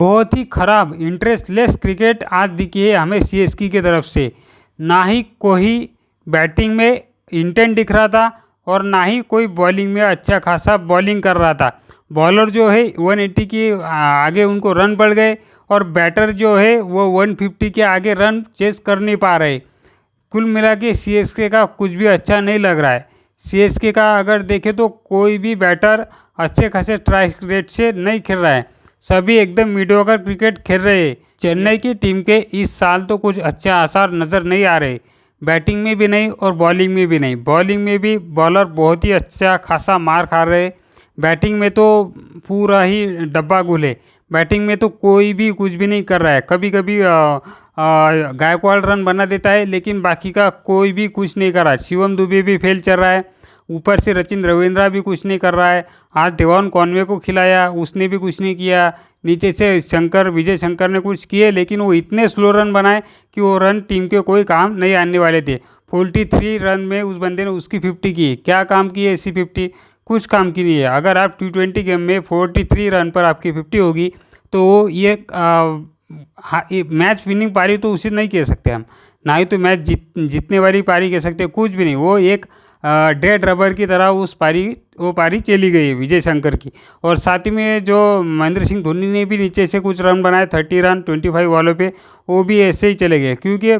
बहुत ही खराब इंटरेस्टलेस क्रिकेट आज दिखी है हमें सीएसके की तरफ से। ना ही कोई बैटिंग में इंटेंट दिख रहा था और ना ही कोई बॉलिंग में अच्छा खासा बॉलिंग कर रहा था। बॉलर जो है 180 के आगे उनको रन बढ़ गए और बैटर जो है वो 150 के आगे रन चेस कर नहीं पा रहे। कुल मिला के सीएसके का कुछ भी अच्छा नहीं लग रहा है। सीएसके का अगर देखें तो कोई भी बैटर अच्छे खासे स्ट्राइक रेट से नहीं खेल रहा है, सभी एकदम मीडियोकर क्रिकेट खेल रहे हैं। चेन्नई की टीम के इस साल तो कुछ अच्छे आसार नज़र नहीं आ रहे, बैटिंग में भी नहीं और बॉलिंग में भी नहीं। बॉलिंग में भी बॉलर बहुत ही अच्छा खासा मार खा रहे, बैटिंग में तो पूरा ही डब्बा गुल है। बैटिंग में तो कोई भी कुछ भी नहीं कर रहा है। कभी कभी गायकवाड़ रन बना देता है लेकिन बाकी का कोई भी कुछ नहीं कर रहा है। शिवम दुबे भी फेल चल रहा है, ऊपर से सचिन रविंद्रा भी कुछ नहीं कर रहा है। आज डेवन कॉनवे को खिलाया, उसने भी कुछ नहीं किया। नीचे से विजय शंकर ने कुछ किए लेकिन वो इतने स्लो रन बनाए कि वो रन टीम के कोई काम नहीं आने वाले थे। 43 रन में उस बंदे ने उसकी 50 की, क्या काम की है ऐसी 50? कुछ काम की नहीं है। अगर आप T20 गेम में 43 रन पर आपकी 50 होगी तो ये मैच विनिंग पारी तो उसे नहीं कह सकते हम, ना ही तो मैच जीतने वाली पारी कह सकते, कुछ भी नहीं। वो एक डेड रबर की तरह वो पारी चली गई विजय शंकर की। और साथ ही में जो महेंद्र सिंह धोनी ने भी नीचे से कुछ रन बनाए, 30 रन 25 बॉलों पे, वो भी ऐसे ही चले गए। क्योंकि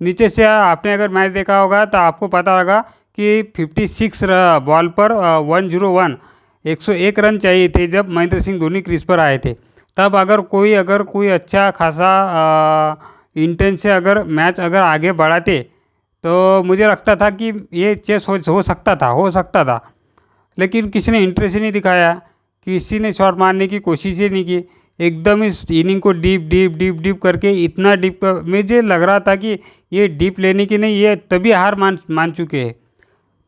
नीचे से आपने अगर मैच देखा होगा तो आपको पता लगा कि 56 बॉल पर 101 रन चाहिए थे जब महेंद्र सिंह धोनी क्रीज पर आए थे। तब अगर कोई अच्छा खासा इंटेंस से अगर मैच आगे बढ़ाते तो मुझे लगता था कि ये चेस हो सकता था। लेकिन किसी ने इंटरेस्ट ही नहीं दिखाया, किसी ने शॉट मारने की कोशिश ही नहीं की। एकदम इस इनिंग को डीप करके इतना डीप मुझे लग रहा था कि ये डीप लेने की नहीं, ये तभी हार मान चुके हैं।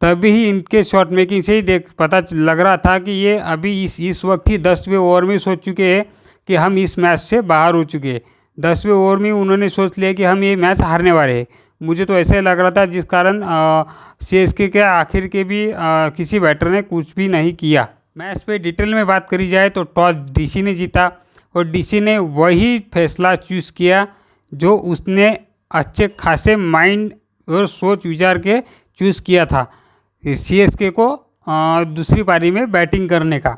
तभी ही इनके शॉट मेकिंग से ही पता लग रहा था कि ये अभी इस वक्त ही 10वें ओवर में सोच चुके हैं कि हम इस मैच से बाहर हो चुके हैं। 10वें ओवर में उन्होंने सोच लिया कि हम ये मैच हारने वाले हैं। मुझे तो ऐसे लग रहा था, जिस कारण सीएसके के आखिर के भी किसी बैटर ने कुछ भी नहीं किया। मैच पे डिटेल में बात करी जाए तो टॉस डीसी ने जीता और डीसी ने वही फैसला चूज़ किया जो उसने अच्छे खासे माइंड और सोच विचार के चूज़ किया था। सीएसके को दूसरी पारी में बैटिंग करने का,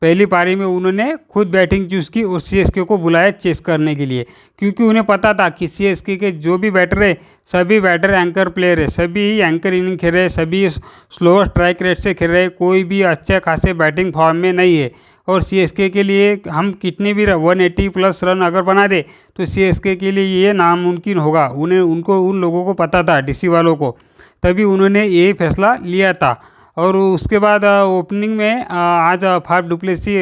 पहली पारी में उन्होंने खुद बैटिंग चूज़ की और सीएसके को बुलाया चेस करने के लिए। क्योंकि उन्हें पता था कि सीएसके के जो भी बैटर है सभी बैटर एंकर प्लेयर है, सभी ही एंकर इनिंग खेल रहे हैं, सभी स्लो स्ट्राइक रेट से खेल रहे हैं, कोई भी अच्छे खासे बैटिंग फॉर्म में नहीं है। और सीएसके के लिए हम कितने भी 180 प्लस रन अगर बना दे तो सीएसके के लिए ये नामुमकिन होगा। उन लोगों को पता था, डीसी वालों को, तभी उन्होंने ये फैसला लिया था। और उसके बाद ओपनिंग में आज फाफ डुप्लेसी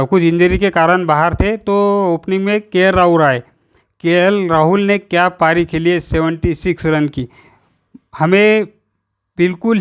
कुछ इंजरी के कारण बाहर थे, तो ओपनिंग में केएल राहुल ने क्या पारी खेली है 76 रन की। हमें बिल्कुल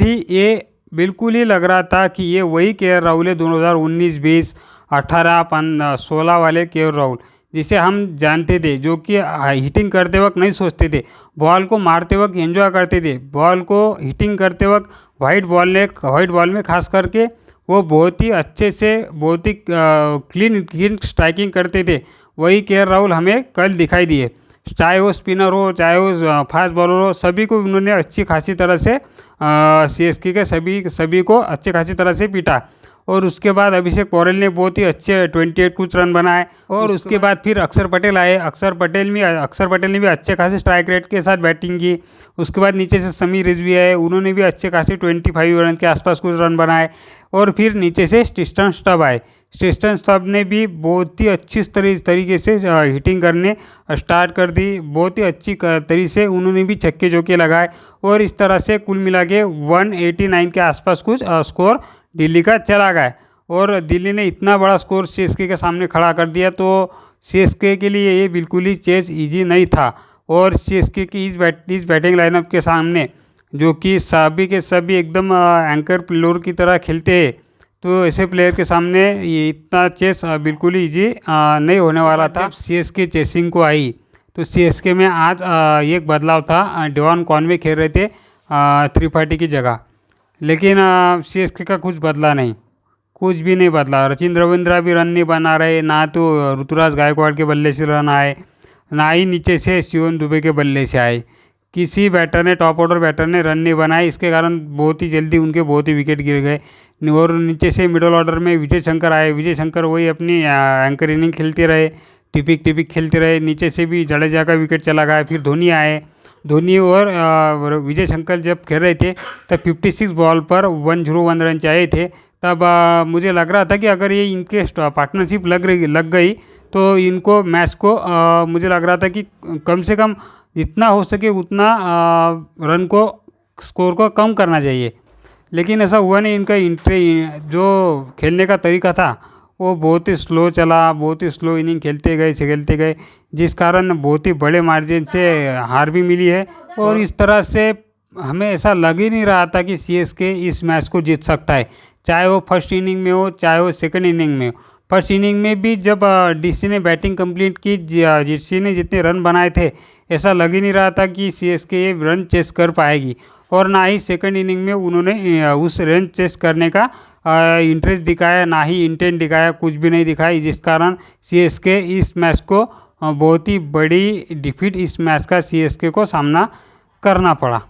ही लग रहा था कि ये वही केएल राहुल है 2019, 20, 18, 16 वाले केएल राहुल जिसे हम जानते थे, जो कि हिटिंग करते वक्त नहीं सोचते थे, बॉल को मारते वक्त एंजॉय करते थे। बॉल को हिटिंग करते वक्त वाइट बॉल में खास करके वो बहुत ही अच्छे से बहुत ही क्लीन स्ट्राइकिंग करते थे। वही केएल राहुल हमें कल दिखाई दिए, चाहे वो स्पिनर हो चाहे वो फास्ट बॉलर हो, सभी को उन्होंने अच्छी खासी तरह से सीएसके के सभी को अच्छी खासी तरह से पीटा। और उसके बाद अभिषेक पौरेल ने बहुत ही अच्छे 28 कुछ रन बनाए। और उसके बाद फिर अक्षर पटेल आए, अक्षर पटेल ने भी अच्छे खासे स्ट्राइक रेट के साथ बैटिंग की। उसके बाद नीचे से समीर रिजवी आए, उन्होंने भी अच्छे खासे 25 रन के आसपास कुछ रन बनाए। और फिर नीचे से स्टीस्टन स्टब आए, स्टीस्टन स्टब ने भी बहुत ही अच्छी तरीके से हिटिंग करने स्टार्ट कर दी, बहुत ही अच्छी तरीके से उन्होंने भी छक्के चौके लगाए। और इस तरह से कुल मिला के 189 के आसपास कुछ स्कोर दिल्ली का चला गया। और दिल्ली ने इतना बड़ा स्कोर सीएसके के सामने खड़ा कर दिया, तो सीएसके के लिए ये बिल्कुल ही चेस इजी नहीं था। और सीएसके की इस बैटिंग लाइनअप के सामने, जो कि सभी के सभी एकदम एंकर प्लेयर की तरह खेलते हैं, तो ऐसे प्लेयर के सामने ये इतना चेस बिल्कुल ही इजी नहीं होने वाला था। सीएसके चेसिंग को आई तो सीएसके में आज एक बदलाव था, डेवन कॉनवे खेल रहे थे त्रिपाठी की जगह, लेकिन सीएसके का कुछ बदला नहीं। कुछ भी नहीं बदला। सचिन रविंद्र भी रन नहीं बना रहे, ना तो ऋतुराज गायकवाड़ के बल्ले से रन आए, ना ही नीचे से शिवम दुबे के बल्ले से आए। किसी बैटर ने, टॉप ऑर्डर बैटर ने रन नहीं बनाए। इसके कारण बहुत ही जल्दी उनके बहुत ही विकेट गिर गए। और नीचे से मिडल ऑर्डर में विजय शंकर आए। विजय शंकर वही अपनी एंकर इनिंग खेलते रहे, टिपिक टिपिक खेलते रहे। नीचे से भी जडेजा का विकेट चला गया। फिर धोनी आए। धोनी और विजय शंकर जब खेल रहे थे तब 56 बॉल पर 101 रन चाहिए थे। तब मुझे लग रहा था कि अगर ये इनके पार्टनरशिप लग गई तो इनको मैच को मुझे लग रहा था कि कम से कम जितना हो सके उतना रन को, स्कोर को कम करना चाहिए। लेकिन ऐसा हुआ नहीं। इनका जो खेलने का तरीका था वो बहुत ही स्लो चला, बहुत ही स्लो इनिंग खेलते गए, जिस कारण बहुत ही बड़े मार्जिन से हार भी मिली है। और इस तरह से हमें ऐसा लग ही नहीं रहा था कि सीएसके इस मैच को जीत सकता है, चाहे वो फर्स्ट इनिंग में हो चाहे वो सेकंड इनिंग में हो। फर्स्ट इनिंग में भी जब डीसी ने बैटिंग कंप्लीट की, डीसी ने जितने रन बनाए थे, ऐसा लग ही नहीं रहा था कि सीएसके ये रन चेस कर पाएगी। और ना ही सेकंड इनिंग में उन्होंने उस रन चेस करने का इंटरेस्ट दिखाया, ना ही इंटेंट दिखाया, कुछ भी नहीं दिखाई, जिस कारण सीएसके इस मैच को बहुत ही बड़ी डिफीट इस मैच का सीएसके को सामना करना पड़ा।